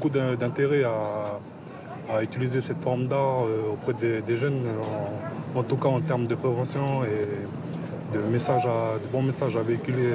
beaucoup d'intérêt à utiliser cette forme d'art auprès des jeunes, en tout cas en termes de prévention et de bons messages à véhiculer.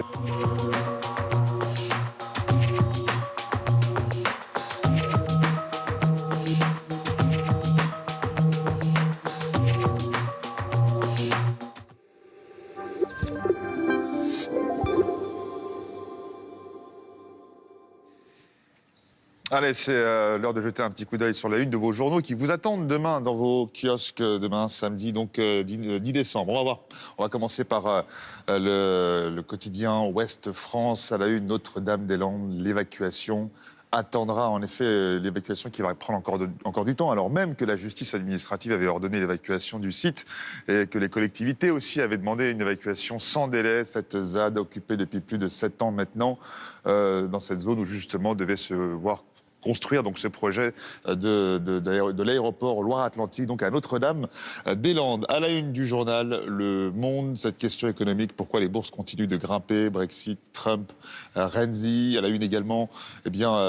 Allez, c'est l'heure de jeter un petit coup d'œil sur la une de vos journaux qui vous attendent demain dans vos kiosques, demain samedi, donc 10 décembre. On va voir. On va commencer par le quotidien Ouest France. À la une, Notre-Dame-des-Landes, l'évacuation attendra en effet l'évacuation qui va prendre encore du temps, alors même que la justice administrative avait ordonné l'évacuation du site et que les collectivités aussi avaient demandé une évacuation sans délai. Cette ZAD occupée depuis plus de 7 ans maintenant, dans cette zone où justement devait se voir construire donc ce projet de l'aéroport Loire-Atlantique, donc à Notre-Dame-des-Landes. À la une du journal Le Monde, cette question économique, pourquoi les bourses continuent de grimper, Brexit, Trump, Renzi. À la une également,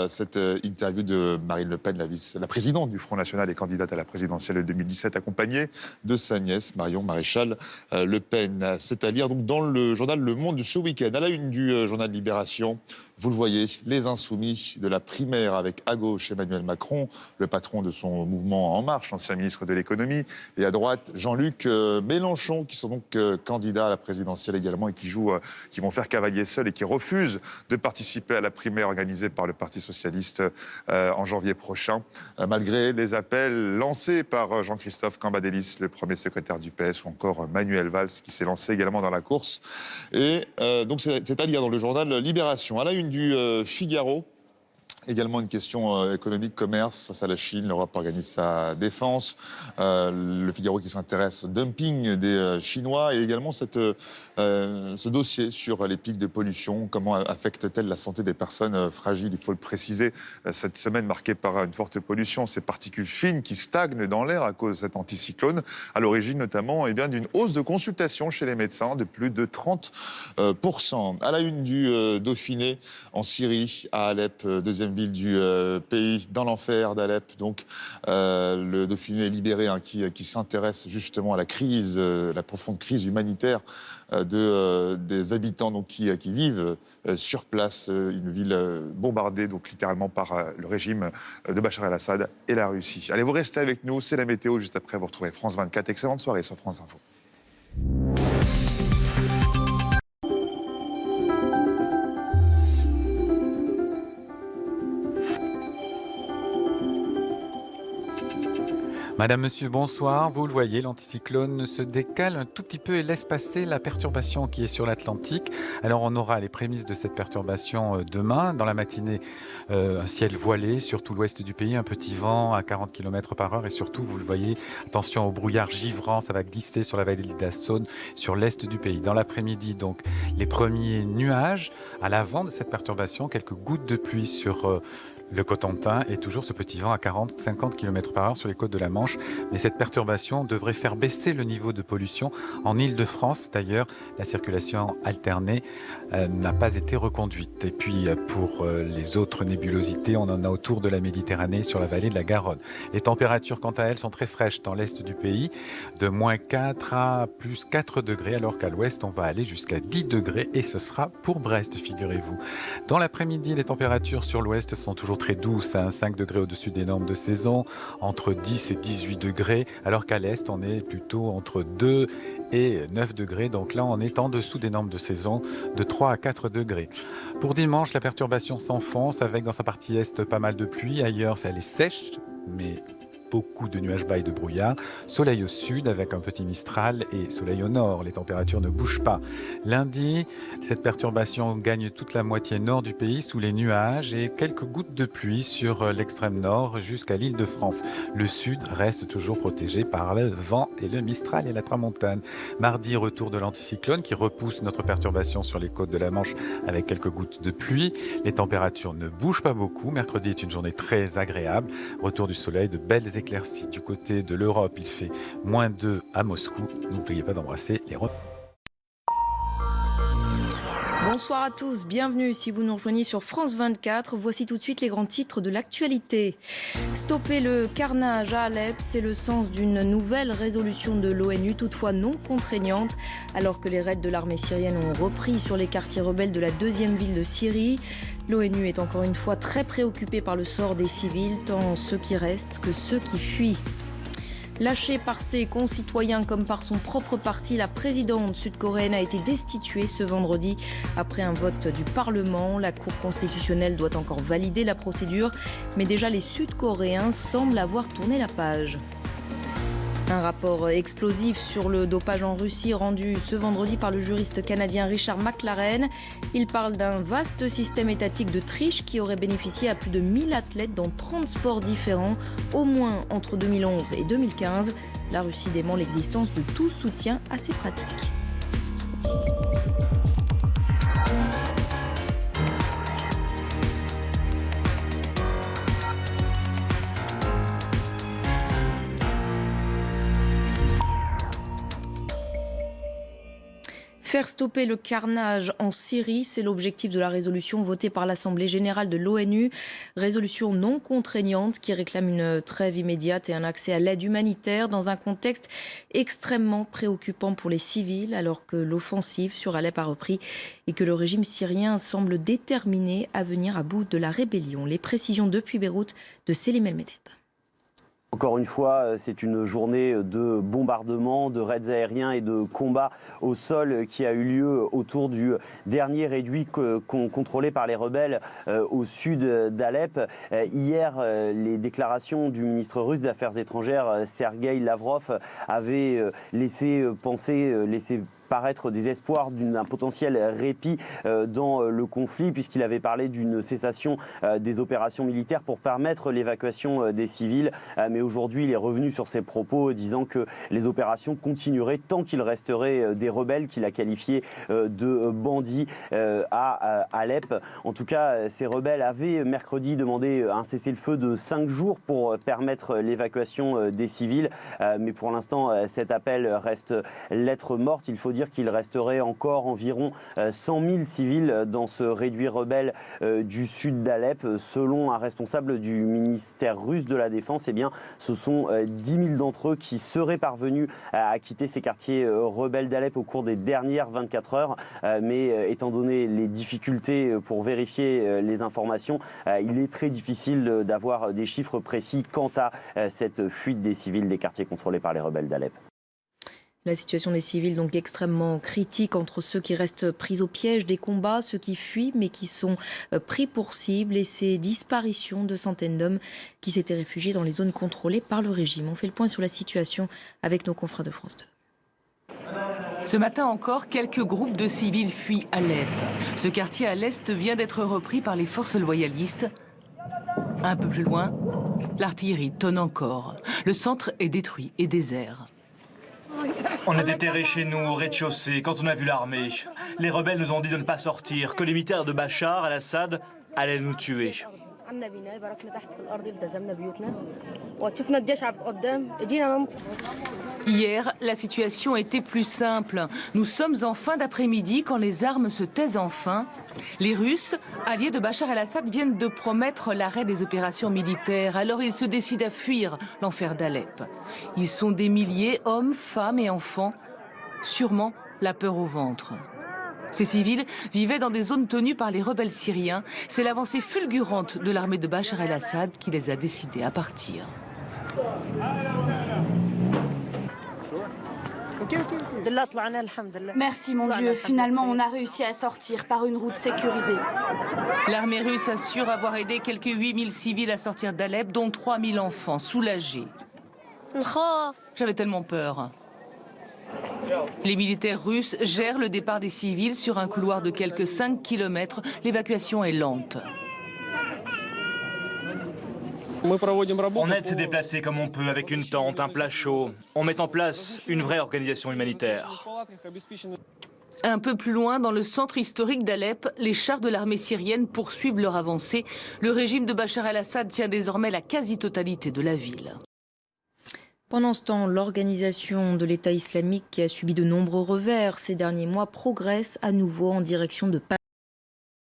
cette interview de Marine Le Pen, la présidente du Front National et candidate à la présidentielle de 2017, accompagnée de sa nièce Marion Maréchal Le Pen. C'est à lire donc dans le journal Le Monde de ce week-end. À la une du journal Libération, vous le voyez, les insoumis de la primaire avec à gauche Emmanuel Macron, le patron de son mouvement En Marche, l'ancien ministre de l'économie, et à droite Jean-Luc Mélenchon, qui sont donc candidats à la présidentielle également et qui vont faire cavalier seul et qui refusent de participer à la primaire organisée par le Parti socialiste en janvier prochain, malgré les appels lancés par Jean-Christophe Cambadélis, le premier secrétaire du PS, ou encore Manuel Valls, qui s'est lancé également dans la course. Et donc c'est à lire dans le journal Libération. À la une du Figaro, également une question économique, commerce, face à la Chine, l'Europe organise sa défense. Le Figaro qui s'intéresse au dumping des Chinois et également ce dossier sur les pics de pollution. Comment affecte-t-elle la santé des personnes fragiles? Il faut le préciser, cette semaine marquée par une forte pollution, ces particules fines qui stagnent dans l'air à cause de cet anticyclone, à l'origine notamment d'une hausse de consultation chez les médecins de plus de 30%. À la une du Dauphiné, en Syrie, à Alep, deuxième ville du pays, dans l'enfer d'Alep. Donc, le Dauphiné libéré qui s'intéresse justement à la crise, la profonde crise humanitaire des habitants donc, qui vivent sur place. Une ville bombardée donc littéralement par le régime de Bachar el-Assad et la Russie. Allez, vous restez avec nous, c'est la météo. Juste après, vous retrouvez France 24. Excellente soirée sur France Info. Madame, Monsieur, bonsoir. Vous le voyez, l'anticyclone se décale un tout petit peu et laisse passer la perturbation qui est sur l'Atlantique. Alors on aura les prémices de cette perturbation demain. Dans la matinée, un ciel voilé sur tout l'ouest du pays, un petit vent à 40 km/h et surtout, vous le voyez, attention au brouillard givrant, ça va glisser sur la vallée de l'Idasson, sur l'est du pays. Dans l'après-midi, donc, les premiers nuages à l'avant de cette perturbation, quelques gouttes de pluie sur le Cotentin et toujours ce petit vent à 40-50 km/h sur les côtes de la Manche. Mais cette perturbation devrait faire baisser le niveau de pollution. En Île-de-France, d'ailleurs, la circulation alternée n'a pas été reconduite. Et puis, pour les autres nébulosités, on en a autour de la Méditerranée, sur la vallée de la Garonne. Les températures, quant à elles, sont très fraîches dans l'est du pays, de -4 à +4 degrés, alors qu'à l'ouest, on va aller jusqu'à 10 degrés. Et ce sera pour Brest, figurez-vous. Dans l'après-midi, les températures sur l'ouest sont toujours très douce, 5 degrés au-dessus des normes de saison, entre 10 et 18 degrés, alors qu'à l'est, on est plutôt entre 2 et 9 degrés. Donc là, on est en dessous des normes de saison de 3 à 4 degrés. Pour dimanche, la perturbation s'enfonce avec dans sa partie est pas mal de pluie. Ailleurs, elle est sèche, mais beaucoup de nuages bas et de brouillard. Soleil au sud avec un petit mistral et soleil au nord. Les températures ne bougent pas. Lundi, cette perturbation gagne toute la moitié nord du pays sous les nuages et quelques gouttes de pluie sur l'extrême nord jusqu'à l'Île-de-France. Le sud reste toujours protégé par le vent et le mistral et la tramontane. Mardi, retour de l'anticyclone qui repousse notre perturbation sur les côtes de la Manche avec quelques gouttes de pluie. Les températures ne bougent pas beaucoup. Mercredi est une journée très agréable. Retour du soleil, de belles éclaircies du côté de l'Europe. Il fait -2 à Moscou. N'oubliez pas d'embrasser les Bonsoir à tous, bienvenue si vous nous rejoignez sur France 24. Voici tout de suite les grands titres de l'actualité. Stopper le carnage à Alep, c'est le sens d'une nouvelle résolution de l'ONU, toutefois non contraignante. Alors que les raids de l'armée syrienne ont repris sur les quartiers rebelles de la deuxième ville de Syrie, l'ONU est encore une fois très préoccupée par le sort des civils, tant ceux qui restent que ceux qui fuient. Lâchée par ses concitoyens comme par son propre parti, la présidente sud-coréenne a été destituée ce vendredi après un vote du Parlement. La Cour constitutionnelle doit encore valider la procédure, mais déjà les Sud-Coréens semblent avoir tourné la page. Un rapport explosif sur le dopage en Russie rendu ce vendredi par le juriste canadien Richard McLaren. Il parle d'un vaste système étatique de triche qui aurait bénéficié à plus de 1000 athlètes dans 30 sports différents, au moins entre 2011 et 2015. La Russie dément l'existence de tout soutien à ces pratiques. Faire stopper le carnage en Syrie, c'est l'objectif de la résolution votée par l'Assemblée générale de l'ONU. Résolution non contraignante qui réclame une trêve immédiate et un accès à l'aide humanitaire dans un contexte extrêmement préoccupant pour les civils alors que l'offensive sur Alep a repris et que le régime syrien semble déterminé à venir à bout de la rébellion. Les précisions depuis Beyrouth de Selim El Medeb. Encore une fois, c'est une journée de bombardements, de raids aériens et de combats au sol qui a eu lieu autour du dernier réduit contrôlé par les rebelles au sud d'Alep. Hier, les déclarations du ministre russe des Affaires étrangères, Sergueï Lavrov, avaient laissé paraître des espoirs d'un potentiel répit dans le conflit, puisqu'il avait parlé d'une cessation des opérations militaires pour permettre l'évacuation des civils. Mais aujourd'hui, il est revenu sur ses propos, disant que les opérations continueraient tant qu'il resterait des rebelles qu'il a qualifiés de bandits à Alep. En tout cas, ces rebelles avaient mercredi demandé un cessez-le-feu de 5 jours pour permettre l'évacuation des civils. Mais pour l'instant, cet appel reste lettre morte. Il faut dire qu'il resterait encore environ 100 000 civils dans ce réduit rebelle du sud d'Alep. Selon un responsable du ministère russe de la Défense, eh bien, ce sont 10 000 d'entre eux qui seraient parvenus à quitter ces quartiers rebelles d'Alep au cours des dernières 24 heures. Mais étant donné les difficultés pour vérifier les informations, il est très difficile d'avoir des chiffres précis quant à cette fuite des civils des quartiers contrôlés par les rebelles d'Alep. La situation des civils donc extrêmement critique entre ceux qui restent pris au piège des combats, ceux qui fuient mais qui sont pris pour cible et ces disparitions de centaines d'hommes qui s'étaient réfugiés dans les zones contrôlées par le régime. On fait le point sur la situation avec nos confrères de France 2. Ce matin encore, quelques groupes de civils fuient Alep. Ce quartier à l'est vient d'être repris par les forces loyalistes. Un peu plus loin, l'artillerie tonne encore. Le centre est détruit et désert. On est déterrés chez nous, au rez-de-chaussée, quand on a vu l'armée. Les rebelles nous ont dit de ne pas sortir, que les militaires de Bachar al-Assad allaient nous tuer. Hier, la situation était plus simple. Nous sommes en fin d'après-midi quand les armes se taisent enfin. Les Russes, alliés de Bachar el-Assad, viennent de promettre l'arrêt des opérations militaires. Alors ils se décident à fuir l'enfer d'Alep. Ils sont des milliers, hommes, femmes et enfants. Sûrement la peur au ventre. Ces civils vivaient dans des zones tenues par les rebelles syriens. C'est l'avancée fulgurante de l'armée de Bachar el-Assad qui les a décidés à partir. Merci mon Dieu, finalement on a réussi à sortir par une route sécurisée. L'armée russe assure avoir aidé quelques 8000 civils à sortir d'Alep, dont 3000 enfants, soulagés. J'avais tellement peur. Les militaires russes gèrent le départ des civils sur un couloir de quelques 5 km. L'évacuation est lente. On aide ces déplacés comme on peut, avec une tente, un plat chaud. On met en place une vraie organisation humanitaire. Un peu plus loin, dans le centre historique d'Alep, les chars de l'armée syrienne poursuivent leur avancée. Le régime de Bachar el-Assad tient désormais la quasi-totalité de la ville. Pendant ce temps, l'organisation de l'État islamique, qui a subi de nombreux revers ces derniers mois, progresse à nouveau en direction de